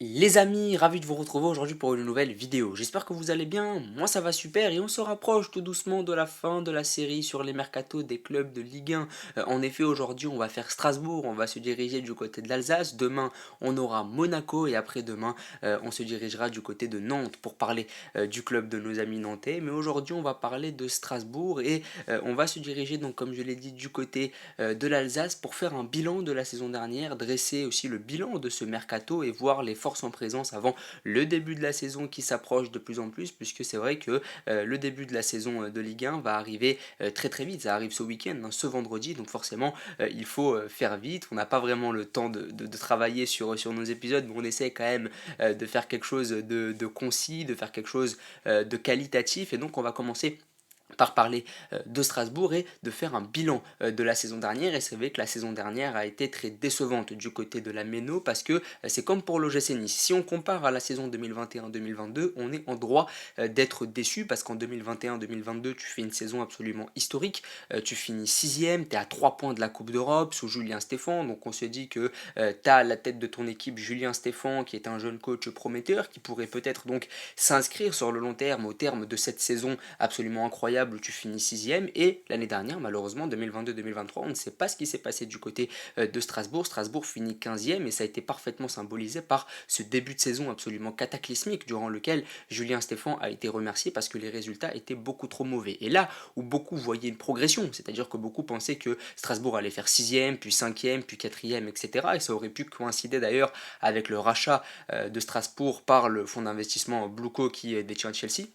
Les amis, ravi de vous retrouver aujourd'hui pour une nouvelle vidéo. J'espère que vous allez bien, moi ça va super et on se rapproche tout doucement de la fin de la série sur les mercatos des clubs de Ligue 1. En effet, aujourd'hui on va faire Strasbourg, on va se diriger du côté de l'Alsace. Demain on aura Monaco et après-demain on se dirigera du côté de Nantes pour parler du club de nos amis nantais. Mais aujourd'hui on va parler de Strasbourg et on va se diriger donc comme je l'ai dit du côté de l'Alsace pour faire un bilan de la saison dernière, dresser aussi le bilan de ce mercato et voir les forces en présence avant le début de la saison qui s'approche de plus en plus, puisque c'est vrai que le début de la saison de Ligue 1 va arriver très très vite. Ça arrive ce week-end, hein, ce vendredi, donc forcément il faut faire vite. On n'a pas vraiment le temps de travailler sur nos épisodes, mais on essaie quand même de faire quelque chose de concis, de faire quelque chose de qualitatif, et donc on va commencer par parler de Strasbourg et de faire un bilan de la saison dernière. Et c'est vrai que la saison dernière a été très décevante du côté de la Méno, parce que c'est comme pour l'OGC Nice. Si on compare à la saison 2021-2022, on est en droit d'être déçu, parce qu'en 2021-2022 tu fais une saison absolument historique. Tu finis 6ème, tu es à 3 points de la Coupe d'Europe sous Julien Stéphan, donc on se dit que tu as à la tête de ton équipe Julien Stéphan, qui est un jeune coach prometteur, qui pourrait peut-être donc s'inscrire sur le long terme au terme de cette saison absolument incroyable où tu finis 6ème. Et l'année dernière, malheureusement, 2022-2023, on ne sait pas ce qui s'est passé du côté de Strasbourg. Strasbourg finit 15ème et ça a été parfaitement symbolisé par ce début de saison absolument cataclysmique durant lequel Julien Stéphan a été remercié parce que les résultats étaient beaucoup trop mauvais. Et là où beaucoup voyaient une progression, c'est-à-dire que beaucoup pensaient que Strasbourg allait faire 6ème, puis 5ème, puis 4ème, etc. Et ça aurait pu coïncider d'ailleurs avec le rachat de Strasbourg par le fonds d'investissement Blueco qui détient Chelsea.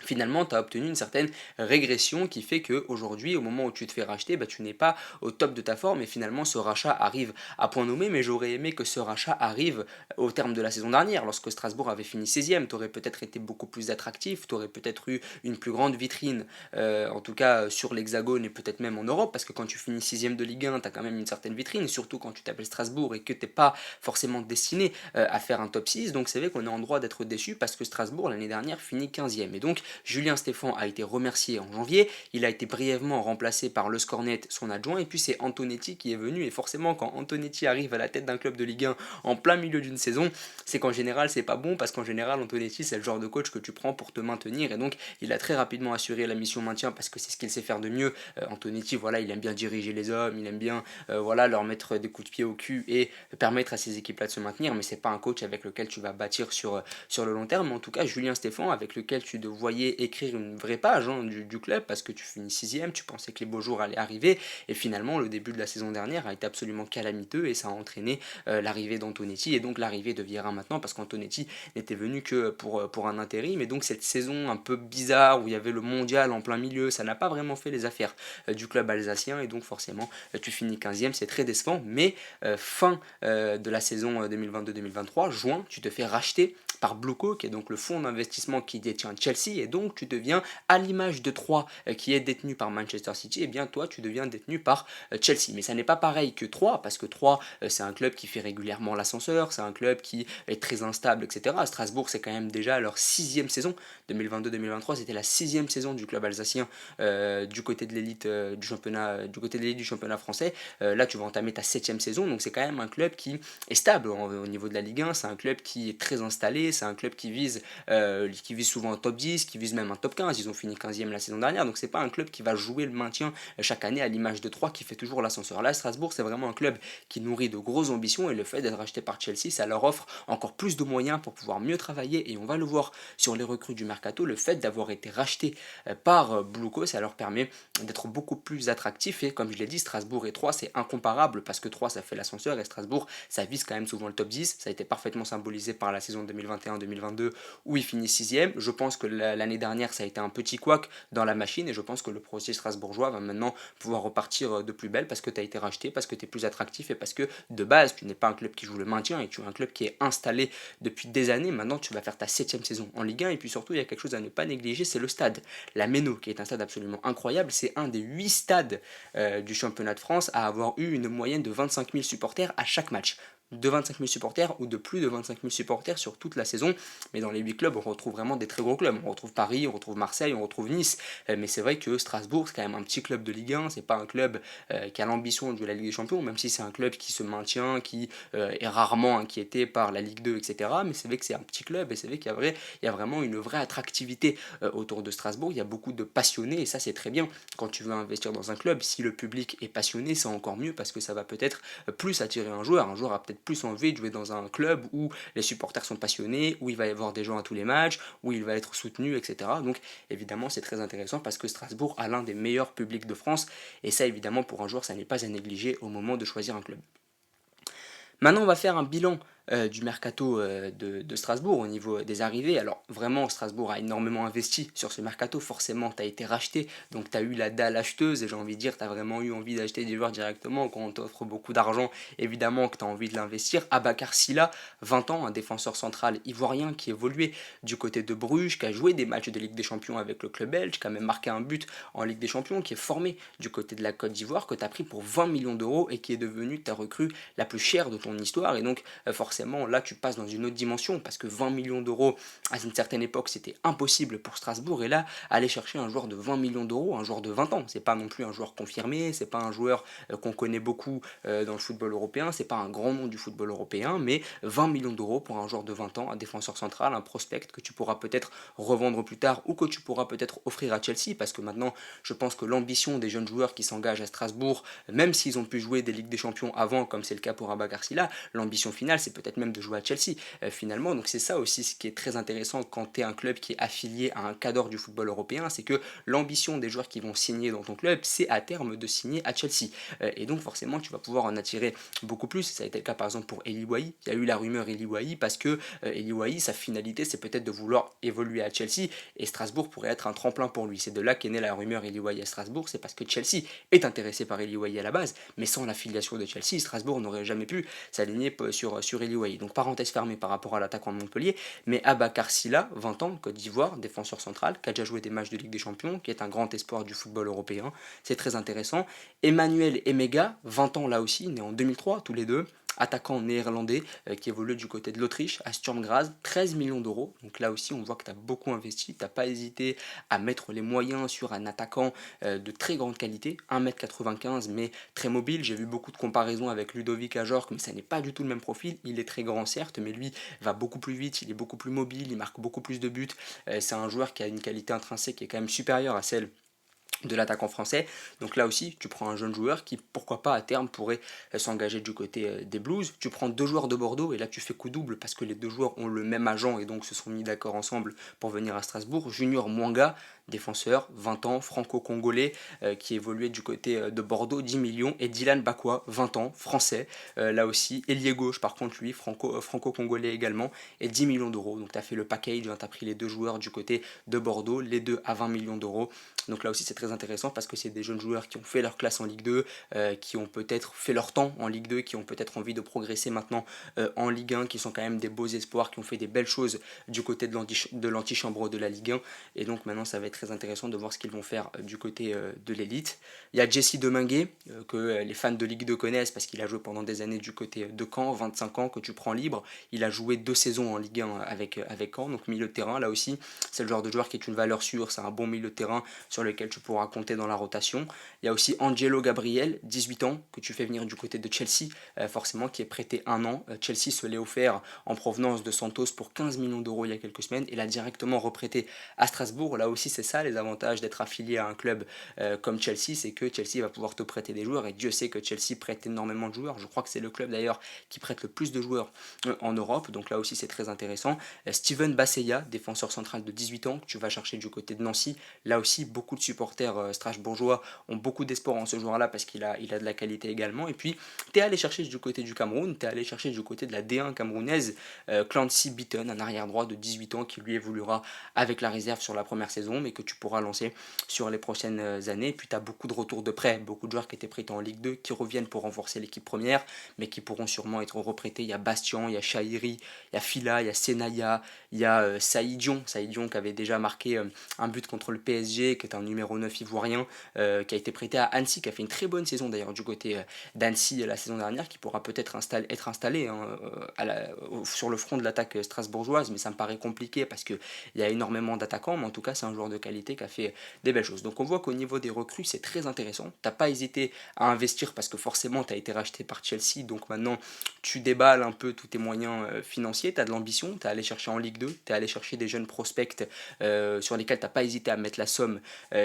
Finalement, tu as obtenu une certaine régression qui fait qu'aujourd'hui, au moment où tu te fais racheter, tu n'es pas au top de ta forme et finalement ce rachat arrive à point nommé. Mais j'aurais aimé que ce rachat arrive au terme de la saison dernière, lorsque Strasbourg avait fini 16ème. Tu aurais peut-être été beaucoup plus attractif, tu aurais peut-être eu une plus grande vitrine, en tout cas sur l'Hexagone et peut-être même en Europe, parce que quand tu finis 6ème de Ligue 1, tu as quand même une certaine vitrine, surtout quand tu t'appelles Strasbourg et que tu n'es pas forcément destiné à faire un top 6. Donc c'est vrai qu'on est en droit d'être déçu parce que Strasbourg l'année dernière finit 15ème. Et donc Julien Stéphan a été remercié en janvier, il a été brièvement remplacé par Le Scornet, son adjoint, et puis c'est Antonetti qui est venu. Et forcément, quand Antonetti arrive à la tête d'un club de Ligue 1 en plein milieu d'une saison, c'est qu'en général c'est pas bon, parce qu'en général Antonetti c'est le genre de coach que tu prends pour te maintenir. Et donc il a très rapidement assuré la mission maintien parce que c'est ce qu'il sait faire de mieux. Antonetti, voilà, il aime bien diriger les hommes, il aime bien voilà, leur mettre des coups de pied au cul et permettre à ces équipes là de se maintenir, mais c'est pas un coach avec lequel tu vas bâtir sur le long terme. Mais en tout cas, Julien Stéphan, avec lequel tu voyais écrire une vraie page, hein, du club, parce que tu finis 6ème, tu pensais que les beaux jours allaient arriver, et finalement le début de la saison dernière a été absolument calamiteux et ça a entraîné l'arrivée d'Antonetti et donc l'arrivée de Vieira maintenant, parce qu'Antonetti n'était venu que pour un intérim. Et donc cette saison un peu bizarre où il y avait le mondial en plein milieu, ça n'a pas vraiment fait les affaires du club alsacien, et donc forcément tu finis 15ème, c'est très décevant. Mais fin de la saison 2022-2023, juin, tu te fais racheter par Blueco, qui est donc le fonds d'investissement qui détient Chelsea, et donc tu deviens, à l'image de Troyes qui est détenu par Manchester City, et bien toi tu deviens détenu par Chelsea. Mais ça n'est pas pareil que Troyes, parce que Troyes c'est un club qui fait régulièrement l'ascenseur, c'est un club qui est très instable, etc. Strasbourg, c'est quand même déjà leur 6ème saison, 2022-2023, c'était la 6ème saison du club alsacien du côté de l'élite du championnat français. Là tu vas entamer ta 7ème saison, donc c'est quand même un club qui est stable au niveau de la Ligue 1, c'est un club qui est très installé, c'est un club qui vise souvent un top 10, qui vise même un top 15. Ils ont fini 15ème la saison dernière, donc c'est pas un club qui va jouer le maintien chaque année, à l'image de Troyes qui fait toujours l'ascenseur. Là, Strasbourg, c'est vraiment un club qui nourrit de grosses ambitions, et le fait d'être acheté par Chelsea, ça leur offre encore plus de moyens pour pouvoir mieux travailler. Et on va le voir sur les recrues du mercato, le fait d'avoir été racheté par Blueco, ça leur permet d'être beaucoup plus attractif. Et comme je l'ai dit, Strasbourg et Troyes, c'est incomparable, parce que Troyes, ça fait l'ascenseur, et Strasbourg, ça vise quand même souvent le top 10. Ça a été parfaitement symbolisé par la saison 2021-2022 où il finit 6ème. Je pense que l'année dernière, ça a été un petit couac dans la machine, et je pense que le projet strasbourgeois va maintenant pouvoir repartir de plus belle, parce que tu as été racheté, parce que tu es plus attractif, et parce que de base, tu n'es pas un club qui joue le maintien, et tu es un club qui est installé depuis des années. Maintenant, tu vas faire ta 7ème saison en Ligue 1, et puis surtout, il y a quelque chose à ne pas négliger, c'est le stade. La Méno, qui est un stade absolument incroyable, c'est un des 8 stades du championnat de France à avoir eu une moyenne de 25 000 supporters à chaque match. de 25 000 supporters ou de plus de 25 000 supporters sur toute la saison. Mais dans les 8 clubs, on retrouve vraiment des très gros clubs. On retrouve Paris, on retrouve Marseille, on retrouve Nice. Mais c'est vrai que Strasbourg, c'est quand même un petit club de Ligue 1. C'est pas un club qui a l'ambition de jouer la Ligue des Champions, même si c'est un club qui se maintient, qui est rarement inquiété par la Ligue 2, etc. Mais c'est vrai que c'est un petit club et c'est vrai qu'il y a vraiment une vraie attractivité autour de Strasbourg. Il y a beaucoup de passionnés et ça, c'est très bien. Quand tu veux investir dans un club, si le public est passionné, c'est encore mieux parce que ça va peut-être plus attirer un joueur. Un joueur a peut-être plus envie de jouer dans un club où les supporters sont passionnés, où il va y avoir des gens à tous les matchs, où il va être soutenu, etc. Donc évidemment c'est très intéressant parce que Strasbourg a l'un des meilleurs publics de France et ça évidemment pour un joueur ça n'est pas à négliger au moment de choisir un club. Maintenant, on va faire un bilan du mercato de Strasbourg au niveau des arrivées. Alors vraiment, Strasbourg a énormément investi sur ce mercato. Forcément, tu as été racheté, donc tu as eu la dalle acheteuse. Et j'ai envie de dire, tu as vraiment eu envie d'acheter des joueurs directement. Quand on t'offre beaucoup d'argent, évidemment que tu as envie de l'investir. Abakar Silla, 20 ans, un défenseur central ivoirien qui évoluait du côté de Bruges, qui a joué des matchs de Ligue des Champions avec le club belge, qui a même marqué un but en Ligue des Champions, qui est formé du côté de la Côte d'Ivoire, que tu as pris pour 20 millions d'euros et qui est devenu ta recrue la plus chère de ton histoire. Et donc, forcément, là tu passes dans une autre dimension parce que 20 millions d'euros à une certaine époque c'était impossible pour Strasbourg et là aller chercher un joueur de 20 millions d'euros, un joueur de 20 ans, c'est pas non plus un joueur confirmé, c'est pas un joueur qu'on connaît beaucoup dans le football européen, c'est pas un grand nom du football européen, mais 20 millions d'euros pour un joueur de 20 ans, un défenseur central, un prospect que tu pourras peut-être revendre plus tard ou que tu pourras peut-être offrir à Chelsea parce que maintenant je pense que l'ambition des jeunes joueurs qui s'engagent à Strasbourg, même s'ils ont pu jouer des Ligues des Champions avant comme c'est le cas pour Abakar Silla, l'ambition finale c'est peut-être même de jouer à Chelsea finalement. Donc c'est ça aussi ce qui est très intéressant quand tu es un club qui est affilié à un cadre du football européen, c'est que l'ambition des joueurs qui vont signer dans ton club, c'est à terme de signer à Chelsea. Et donc forcément tu vas pouvoir en attirer beaucoup plus. Ça a été le cas par exemple pour Eli Wahi. Il y a eu la rumeur Eli Wahi parce que Eli Wahi, sa finalité c'est peut-être de vouloir évoluer à Chelsea et Strasbourg pourrait être un tremplin pour lui. C'est de là qu'est née la rumeur Eli Wahi à Strasbourg, c'est parce que Chelsea est intéressé par Eli Wahi à la base, mais sans l'affiliation de Chelsea, Strasbourg n'aurait jamais pu s'aligner sur Eli Wahi. Donc parenthèse fermée par rapport à l'attaquant de Montpellier, mais Abakar Silla, 20 ans, Côte d'Ivoire, défenseur central, qui a déjà joué des matchs de Ligue des Champions, qui est un grand espoir du football européen, c'est très intéressant. Emmanuel Emega, 20 ans là aussi, né en 2003, tous les deux, attaquant néerlandais qui évolue du côté de l'Autriche à Sturm Graz, 13 millions d'euros. Donc là aussi, on voit que tu as beaucoup investi, tu n'as pas hésité à mettre les moyens sur un attaquant de très grande qualité, 1m95 mais très mobile. J'ai vu beaucoup de comparaisons avec Ludovic Ajorc, mais ça n'est pas du tout le même profil. Il est très grand certes, mais lui va beaucoup plus vite, il est beaucoup plus mobile, il marque beaucoup plus de buts. C'est un joueur qui a une qualité intrinsèque qui est quand même supérieure à celle de l'attaquant français. Donc là aussi, tu prends un jeune joueur qui, pourquoi pas, à terme, pourrait s'engager du côté des Blues. Tu prends deux joueurs de Bordeaux et là tu fais coup double parce que les deux joueurs ont le même agent et donc se sont mis d'accord ensemble pour venir à Strasbourg. Junior Mwanga, défenseur, 20 ans, franco-congolais, qui évoluait du côté de Bordeaux, 10 millions. Et Dylan Bakwa, 20 ans, français, là aussi. Ailier gauche, par contre, lui, franco-congolais également, et 10 millions d'euros. Donc tu as fait le package, tu as pris les deux joueurs du côté de Bordeaux, les deux à 20 millions d'euros. Donc là aussi c'est très intéressant parce que c'est des jeunes joueurs qui ont fait leur classe en Ligue 2, qui ont peut-être fait leur temps en Ligue 2, qui ont peut-être envie de progresser maintenant en Ligue 1, qui sont quand même des beaux espoirs, qui ont fait des belles choses du côté de l'antichambre de la Ligue 1. Et donc maintenant ça va être très intéressant de voir ce qu'ils vont faire du côté de l'élite. Il y a Jesse Deminguet, que les fans de Ligue 2 connaissent parce qu'il a joué pendant des années du côté de Caen, 25 ans que tu prends libre. Il a joué 2 saisons en Ligue 1 avec Caen, donc milieu de terrain là aussi. C'est le genre de joueur qui est une valeur sûre, c'est un bon milieu de terrain sur lequel tu pourras compter dans la rotation. Il y a aussi Angelo Gabriel, 18 ans, que tu fais venir du côté de Chelsea, forcément, qui est prêté 1 an. Chelsea se l'est offert en provenance de Santos pour 15 millions d'euros il y a quelques semaines et l'a directement reprêté à Strasbourg. Là aussi, c'est ça les avantages d'être affilié à un club comme Chelsea, c'est que Chelsea va pouvoir te prêter des joueurs et Dieu sait que Chelsea prête énormément de joueurs. Je crois que c'est le club d'ailleurs qui prête le plus de joueurs en Europe, donc là aussi c'est très intéressant. Steven Basseya, défenseur central de 18 ans, que tu vas chercher du côté de Nancy. Là aussi, beaucoup de supporters strasbourgeois ont beaucoup d'espoir en ce joueur-là parce qu'il a de la qualité également. Et puis, tu es allé chercher du côté du Cameroun, tu es allé chercher du côté de la D1 camerounaise, Clancy Beaton, un arrière-droit de 18 ans qui lui évoluera avec la réserve sur la première saison, mais que tu pourras lancer sur les prochaines années. Puis tu as beaucoup de retours de prêt, beaucoup de joueurs qui étaient prêtés en Ligue 2 qui reviennent pour renforcer l'équipe première, mais qui pourront sûrement être reprêtés. Il y a Bastien, il y a Chahiri, il y a Fila, il y a Senaya, il y a Saïdion qui avait déjà marqué un but contre le PSG, qui est un numéro 9 ivoirien, qui a été prêté à Annecy, qui a fait une très bonne saison d'ailleurs du côté d'Annecy la saison dernière, qui pourra peut-être être installé hein, sur le front de l'attaque strasbourgeoise, mais ça me paraît compliqué parce qu'il y a énormément d'attaquants, mais en tout cas c'est un joueur de qualité qui a fait des belles choses. Donc on voit qu'au niveau des recrues c'est très intéressant, t'as pas hésité à investir parce que forcément tu as été racheté par Chelsea, donc maintenant tu déballes un peu tous tes moyens financiers, tu as de l'ambition, tu es allé chercher en Ligue 2, tu es allé chercher des jeunes prospects sur lesquels tu n'as pas hésité à mettre la somme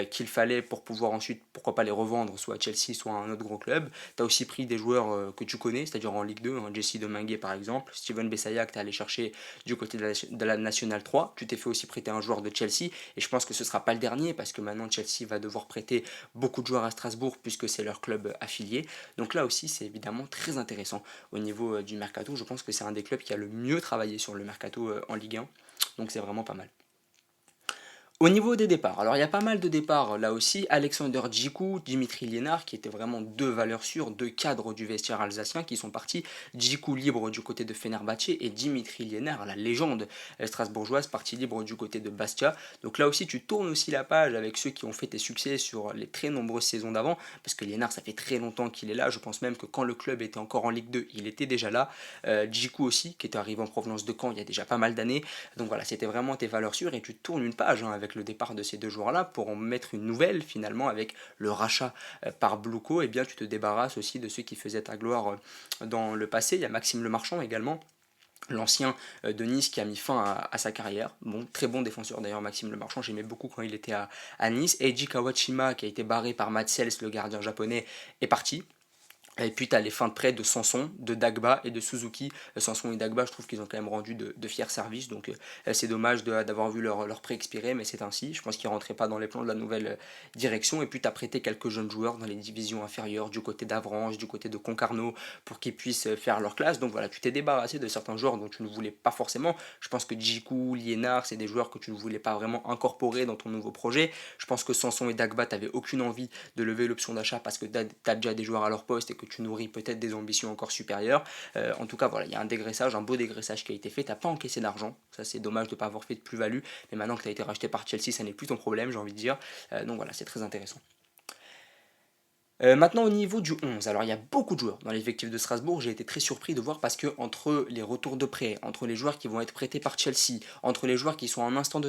qu'il fallait pour pouvoir ensuite, pourquoi pas les revendre, soit à Chelsea, soit à un autre gros club. Tu as aussi pris des joueurs que tu connais, c'est-à-dire en Ligue 2, hein, Jesse Dominguez par exemple, Steven Bessaya que tu es allé chercher du côté de la Nationale 3, tu t'es fait aussi prêter un joueur de Chelsea, et je pense que ce ne sera pas le dernier, parce que maintenant Chelsea va devoir prêter beaucoup de joueurs à Strasbourg, puisque c'est leur club affilié. Donc là aussi, c'est évidemment très intéressant au niveau du mercato. Je pense que c'est un des clubs qui a le mieux travaillé sur le mercato en Ligue 1, donc c'est vraiment pas mal. Au niveau des départs, alors il y a pas mal de départs là aussi. Alexander Djikou, Dimitri Liénard, qui étaient vraiment deux valeurs sûres, deux cadres du vestiaire alsacien qui sont partis. Djikou libre du côté de Fenerbahçe et Dimitri Liénard, la légende strasbourgeoise, parti libre du côté de Bastia. Donc là aussi, tu tournes aussi la page avec ceux qui ont fait tes succès sur les très nombreuses saisons d'avant, parce que Liénard, ça fait très longtemps qu'il est là. Je pense même que quand le club était encore en Ligue 2, il était déjà là. Djikou aussi, qui était arrivé en provenance de Caen il y a déjà pas mal d'années. Donc voilà, c'était vraiment tes valeurs sûres et tu tournes une page hein, avec le départ de ces deux joueurs-là pour en mettre une nouvelle finalement avec le rachat par Bluco. Et bien tu te débarrasses aussi de ceux qui faisaient ta gloire dans le passé. Il y a Maxime Lemarchand également, l'ancien de Nice qui a mis fin à sa carrière. Bon, très bon défenseur d'ailleurs, Maxime Lemarchand, j'aimais beaucoup quand il était à Nice. Eiji Kawashima qui a été barré par Mats Sels, le gardien japonais, est parti. Et puis tu as les fins de prêt de Sanson, de Dagba et de Suzuki. Sanson et Dagba, je trouve qu'ils ont quand même rendu de fiers services. Donc c'est dommage d'avoir vu leur prêt expirer, mais c'est ainsi. Je pense qu'ils ne rentraient pas dans les plans de la nouvelle direction. Et puis tu as prêté quelques jeunes joueurs dans les divisions inférieures, du côté d'Avranches, du côté de Concarneau, pour qu'ils puissent faire leur classe. Donc voilà, tu t'es débarrassé de certains joueurs dont tu ne voulais pas forcément. Je pense que Djikou, Liénard, c'est des joueurs que tu ne voulais pas vraiment incorporer dans ton nouveau projet. Je pense que Sanson et Dagba, tu n'avais aucune envie de lever l'option d'achat parce que tu as déjà des joueurs à leur poste et que tu nourris peut-être des ambitions encore supérieures. En tout cas, voilà, il y a un dégraissage, un beau dégraissage qui a été fait. Tu n'as pas encaissé d'argent, ça c'est dommage de ne pas avoir fait de plus-value, mais maintenant que tu as été racheté par Chelsea, ça n'est plus ton problème, j'ai envie de dire. Donc voilà, c'est très intéressant. Maintenant au niveau du 11, alors il y a beaucoup de joueurs dans l'effectif de Strasbourg, j'ai été très surpris de voir parce que entre les retours de prêt, entre les joueurs qui vont être prêtés par Chelsea, entre les joueurs qui sont en instance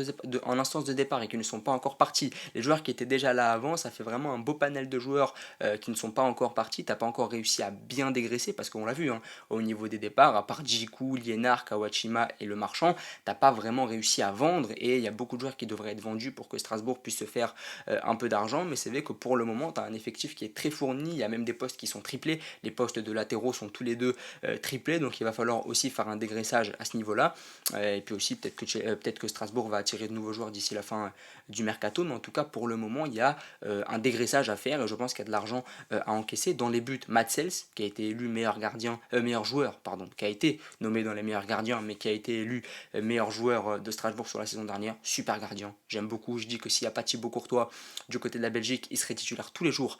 de départ et qui ne sont pas encore partis, les joueurs qui étaient déjà là avant, ça fait vraiment un beau panel de joueurs qui ne sont pas encore partis, t'as pas encore réussi à bien dégraisser parce qu'on l'a vu hein, au niveau des départs, à part Djikou, Liénard, Kawachima et Le Marchand, t'as pas vraiment réussi à vendre et il y a beaucoup de joueurs qui devraient être vendus pour que Strasbourg puisse se faire un peu d'argent, mais c'est vrai que pour le moment, tu as un effectif qui est très fourni, il y a même des postes qui sont triplés, les postes de latéraux sont tous les deux triplés, donc il va falloir aussi faire un dégraissage à ce niveau-là, et puis aussi peut-être que Strasbourg va attirer de nouveaux joueurs d'ici la fin du mercato, mais en tout cas pour le moment il y a un dégraissage à faire et je pense qu'il y a de l'argent à encaisser. Dans les buts, Mats Sels, qui a été élu meilleur joueur, pardon, qui a été nommé dans les meilleurs gardiens, mais qui a été élu meilleur joueur de Strasbourg sur la saison dernière, super gardien, j'aime beaucoup, je dis que s'il n'y a pas Thibaut Courtois du côté de la Belgique, il serait titulaire tous les jours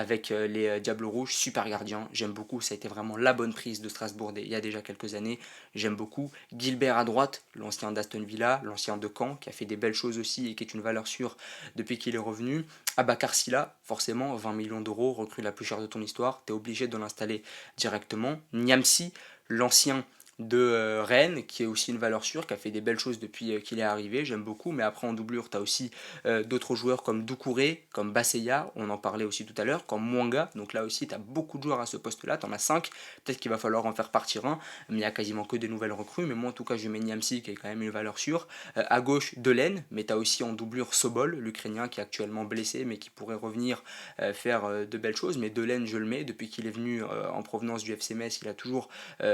avec les Diables Rouges, super gardien, j'aime beaucoup, ça a été vraiment la bonne prise de Strasbourg il y a déjà quelques années, j'aime beaucoup. Gilbert à droite, l'ancien d'Aston Villa, l'ancien de Caen, qui a fait des belles choses aussi et qui est une valeur sûre depuis qu'il est revenu. Abakar Silla, forcément, 20 millions d'euros, recrue la plus chère de ton histoire, tu es obligé de l'installer directement. Niamsi, l'ancien de Rennes, qui est aussi une valeur sûre, qui a fait des belles choses depuis qu'il est arrivé, j'aime beaucoup, mais après en doublure, tu as aussi d'autres joueurs comme Doucouré, comme Basseya, on en parlait aussi tout à l'heure, comme Mwanga, donc là aussi tu as beaucoup de joueurs à ce poste-là, tu en as 5, peut-être qu'il va falloir en faire partir un, mais il n'y a quasiment que des nouvelles recrues, mais moi en tout cas je mets Niamsi qui est quand même une valeur sûre, à gauche Delaine, mais tu as aussi en doublure Sobol, l'Ukrainien qui est actuellement blessé, mais qui pourrait revenir faire de belles choses, mais Delaine je le mets, depuis qu'il est venu en provenance du FC Metz, il a toujours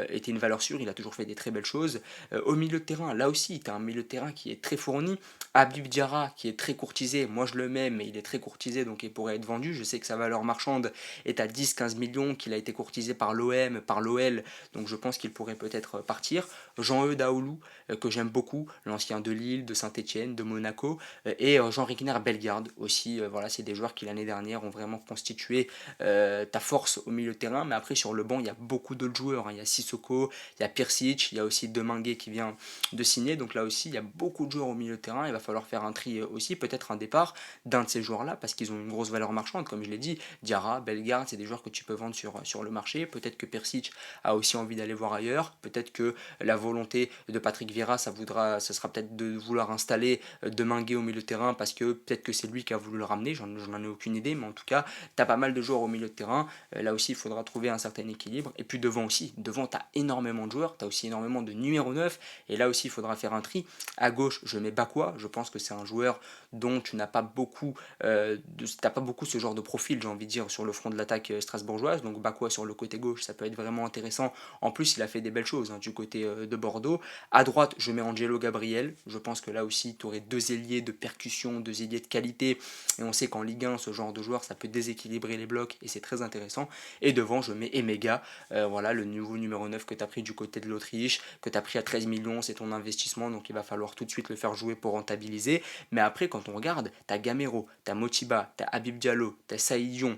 été une valeur sûre, il a toujours fait des très belles choses. Au milieu de terrain, là aussi, tu as un milieu de terrain qui est très fourni. Habib Diarra, qui est très courtisé, moi je le mets, mais il est très courtisé, donc il pourrait être vendu. Je sais que sa valeur marchande est à 10-15 millions, qu'il a été courtisé par l'OM, par l'OL, donc je pense qu'il pourrait peut-être partir. Jean-Eudes Daoulou, que j'aime beaucoup, l'ancien de Lille, de Saint-Etienne, de Monaco, et Jean-Rigner Bellegarde aussi. Voilà, c'est des joueurs qui l'année dernière ont vraiment constitué ta force au milieu de terrain, mais après sur le banc, il y a beaucoup d'autres joueurs, hein. Il y a Sissoko, il y a Pirsic, il y a aussi Deminguet qui vient de signer, donc là aussi, il y a beaucoup de joueurs au milieu de terrain. Il va falloir faire un tri aussi, peut-être un départ d'un de ces joueurs-là, parce qu'ils ont une grosse valeur marchande, comme je l'ai dit. Diarra, Bellegarde, c'est des joueurs que tu peux vendre sur le marché. Peut-être que Persic a aussi envie d'aller voir ailleurs. Peut-être que la volonté de Patrick Vieira, ça sera peut-être de vouloir installer Deminguet au milieu de terrain, parce que peut-être que c'est lui qui a voulu le ramener. J'en ai aucune idée, mais en tout cas, tu as pas mal de joueurs au milieu de terrain. Là aussi, il faudra trouver un certain équilibre. Et puis devant aussi, devant, tu as énormément de joueurs, tu as aussi énormément de numéro 9. Et là aussi, il faudra faire un tri. À gauche, je mets Bakwa. Je pense que c'est un joueur dont tu n'as pas beaucoup, t'as pas beaucoup ce genre de profil, j'ai envie de dire, sur le front de l'attaque strasbourgeoise. Donc Bakwa sur le côté gauche, ça peut être vraiment intéressant. En plus, il a fait des belles choses, hein, du côté de Bordeaux. À droite, je mets Angelo Gabriel. Je pense que là aussi, tu aurais deux ailiers de percussion, deux ailiers de qualité. Et on sait qu'en Ligue 1, ce genre de joueur, ça peut déséquilibrer les blocs et c'est très intéressant. Et devant, je mets Emega, voilà, le nouveau numéro 9 que tu as pris du côté de l'Autriche, que tu as pris à 13 millions, c'est ton investissement, donc il va falloir tout de suite le faire jouer pour rentabiliser. Mais après, quand on regarde, tu as Gamero, tu as Motiba, tu as Habib Diallo, tu as Saïdion,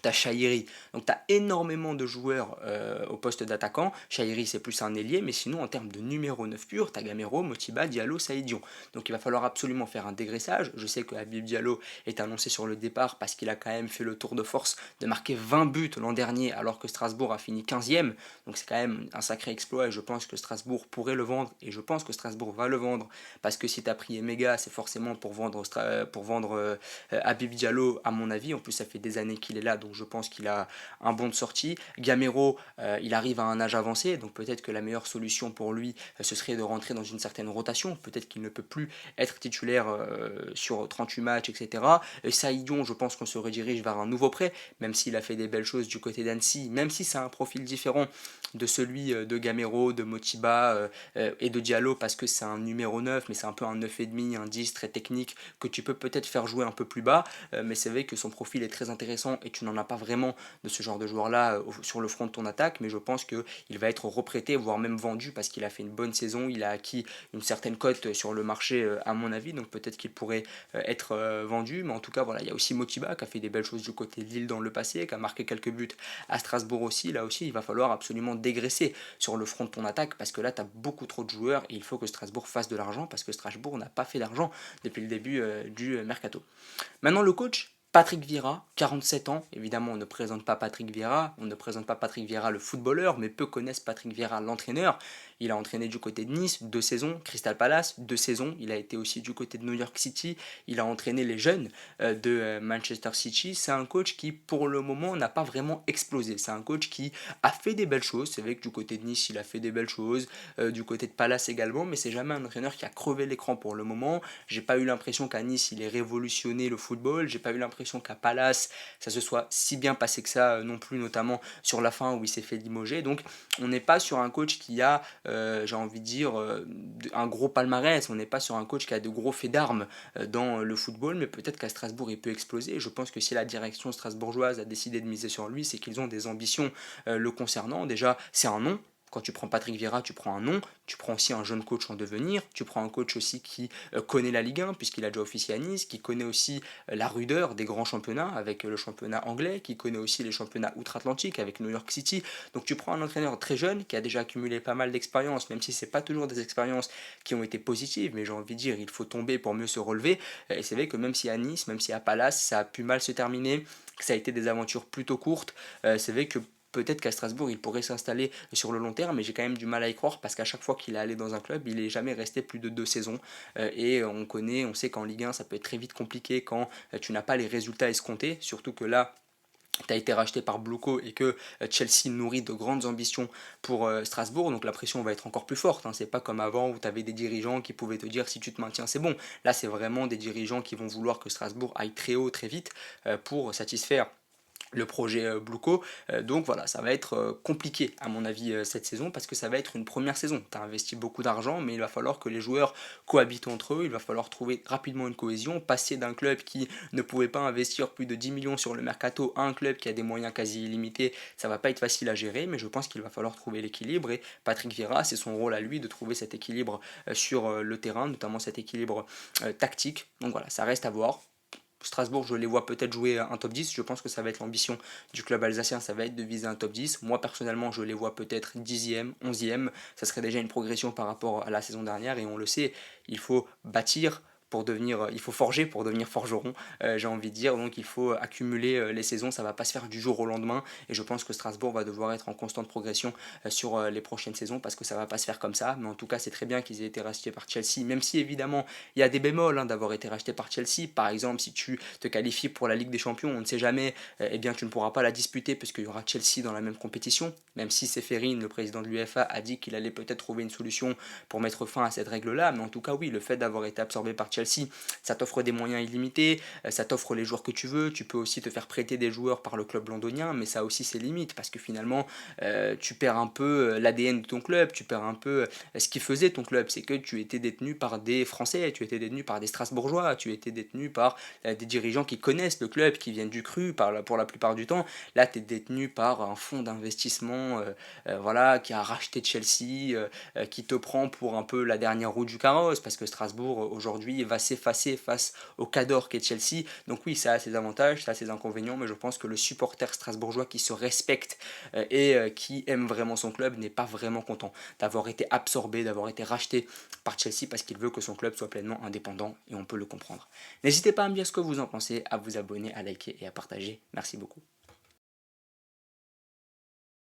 t'as Chahiri, donc t'as énormément de joueurs au poste d'attaquant. Chahiri c'est plus un ailier, mais sinon en termes de numéro 9 pur, t'as Gamero, Motiba, Diallo, Saïdion. Donc il va falloir absolument faire un dégraissage. Je sais que Habib Diallo est annoncé sur le départ parce qu'il a quand même fait le tour de force de marquer 20 buts l'an dernier alors que Strasbourg a fini 15e. Donc c'est quand même un sacré exploit et je pense que Strasbourg pourrait le vendre et je pense que Strasbourg va le vendre parce que si t'as pris Emega c'est forcément pour vendre Habib Diallo à mon avis. En plus ça fait des années qu'il est là donc je pense qu'il a un bon de sortie. Gamero, il arrive à un âge avancé, donc peut-être que la meilleure solution pour lui, ce serait de rentrer dans une certaine rotation. Peut-être qu'il ne peut plus être titulaire sur 38 matchs, etc. Saïdion, je pense qu'on se redirige vers un nouveau prêt, même s'il a fait des belles choses du côté d'Annecy, même si c'est un profil différent de celui de Gamero, de Motiba et de Diallo, parce que c'est un numéro 9, mais c'est un peu un 9,5, un 10 très technique, que tu peux peut-être faire jouer un peu plus bas, mais c'est vrai que son profil est très intéressant et tu n'en as pas vraiment de ce genre de joueur-là sur le front de ton attaque, mais je pense qu'il va être reprêté, voire même vendu, parce qu'il a fait une bonne saison, il a acquis une certaine cote sur le marché, à mon avis, donc peut-être qu'il pourrait être vendu, mais en tout cas, voilà, il y a aussi Motiba qui a fait des belles choses du côté de Lille dans le passé, qui a marqué quelques buts à Strasbourg aussi, là aussi, il va falloir absolument dégraisser sur le front de ton attaque, parce que là, tu as beaucoup trop de joueurs, et il faut que Strasbourg fasse de l'argent, parce que Strasbourg n'a pas fait d'argent depuis le début du mercato. Maintenant, le coach, Patrick Vieira, 47 ans. Évidemment, on ne présente pas Patrick Vieira, on ne présente pas Patrick Vieira le footballeur, mais peu connaissent Patrick Vieira l'entraîneur. Il a entraîné du côté de Nice 2 saisons, Crystal Palace 2 saisons. Il a été aussi du côté de New York City. Il a entraîné les jeunes de Manchester City. C'est un coach qui, pour le moment, n'a pas vraiment explosé. C'est un coach qui a fait des belles choses. C'est vrai que du côté de Nice, il a fait des belles choses. Du côté de Palace également, mais c'est jamais un entraîneur qui a crevé l'écran pour le moment. J'ai pas eu l'impression qu'à Nice, il ait révolutionné le football. J'ai pas eu l'impression qu'à Palace, ça se soit si bien passé que ça non plus, notamment sur la fin où il s'est fait limoger. Donc, on n'est pas sur un coach qui a, j'ai envie de dire, un gros palmarès. On n'est pas sur un coach qui a de gros faits d'armes dans le football, mais peut-être qu'à Strasbourg, il peut exploser. Et je pense que si la direction strasbourgeoise a décidé de miser sur lui, c'est qu'ils ont des ambitions le concernant. Déjà, c'est un nom. Quand tu prends Patrick Vieira, tu prends un nom, tu prends aussi un jeune coach en devenir, tu prends un coach aussi qui connaît la Ligue 1, puisqu'il a déjà officié à Nice, qui connaît aussi la rudeur des grands championnats, avec le championnat anglais, qui connaît aussi les championnats outre-Atlantique, avec New York City. Donc tu prends un entraîneur très jeune, qui a déjà accumulé pas mal d'expériences, même si ce n'est pas toujours des expériences qui ont été positives, mais j'ai envie de dire, il faut tomber pour mieux se relever. Et c'est vrai que même si à Nice, même si à Palace, ça a pu mal se terminer, que ça a été des aventures plutôt courtes, c'est vrai que peut-être qu'à Strasbourg, il pourrait s'installer sur le long terme, mais j'ai quand même du mal à y croire parce qu'à chaque fois qu'il est allé dans un club, il n'est jamais resté plus de 2 saisons. Et on sait qu'en Ligue 1, ça peut être très vite compliqué quand tu n'as pas les résultats escomptés, surtout que là, tu as été racheté par Bluco et que Chelsea nourrit de grandes ambitions pour Strasbourg, donc la pression va être encore plus forte. Hein. C'est pas comme avant où tu avais des dirigeants qui pouvaient te dire si tu te maintiens, c'est bon. Là, c'est vraiment des dirigeants qui vont vouloir que Strasbourg aille très haut, très vite pour satisfaire le projet Blueco. Donc voilà, ça va être compliqué à mon avis cette saison parce que ça va être une première saison. Tu as investi beaucoup d'argent, mais il va falloir que les joueurs cohabitent entre eux, il va falloir trouver rapidement une cohésion, passer d'un club qui ne pouvait pas investir plus de 10 millions sur le mercato à un club qui a des moyens quasi illimités. Ça va pas être facile à gérer, mais je pense qu'il va falloir trouver l'équilibre et Patrick Vieira, c'est son rôle à lui de trouver cet équilibre sur le terrain, notamment cet équilibre tactique. Donc voilà, ça reste à voir. Strasbourg, je les vois peut-être jouer un top 10. Je pense que ça va être l'ambition du club alsacien, ça va être de viser un top 10. Moi, personnellement, je les vois peut-être 10e, 11e. Ça serait déjà une progression par rapport à la saison dernière. Et on le sait, il faut bâtir pour devenir, il faut forger pour devenir forgeron, j'ai envie de dire. Donc il faut accumuler les saisons, ça va pas se faire du jour au lendemain. Et je pense que Strasbourg va devoir être en constante progression sur les prochaines saisons parce que ça va pas se faire comme ça. Mais en tout cas, c'est très bien qu'ils aient été rachetés par Chelsea, même si évidemment il y a des bémols d'avoir été racheté par Chelsea. Par exemple, si tu te qualifies pour la Ligue des Champions, on ne sait jamais, eh bien tu ne pourras pas la disputer parce qu'il y aura Chelsea dans la même compétition. Même si Ceferin, le président de l'UEFA, a dit qu'il allait peut-être trouver une solution pour mettre fin à cette règle-là. Mais en tout cas, oui, le fait d'avoir été absorbé par Chelsea, ça t'offre des moyens illimités, ça t'offre les joueurs que tu veux. Tu peux aussi te faire prêter des joueurs par le club londonien, mais ça a aussi ses limites parce que finalement, tu perds un peu l'ADN de ton club, tu perds un peu ce qui faisait ton club. C'est que tu étais détenu par des Français, tu étais détenu par des Strasbourgeois, tu étais détenu par des dirigeants qui connaissent le club, qui viennent du cru pour la plupart du temps. Là, tu es détenu par un fonds d'investissement voilà, qui a racheté Chelsea, qui te prend pour un peu la dernière roue du carrosse, parce que Strasbourg, aujourd'hui, va s'effacer face au Cador qu'est Chelsea. Donc oui, ça a ses avantages, ça a ses inconvénients, mais je pense que le supporter strasbourgeois qui se respecte et qui aime vraiment son club n'est pas vraiment content d'avoir été absorbé, d'avoir été racheté par Chelsea, parce qu'il veut que son club soit pleinement indépendant, et on peut le comprendre. N'hésitez pas à me dire ce que vous en pensez, à vous abonner, à liker et à partager. Merci beaucoup.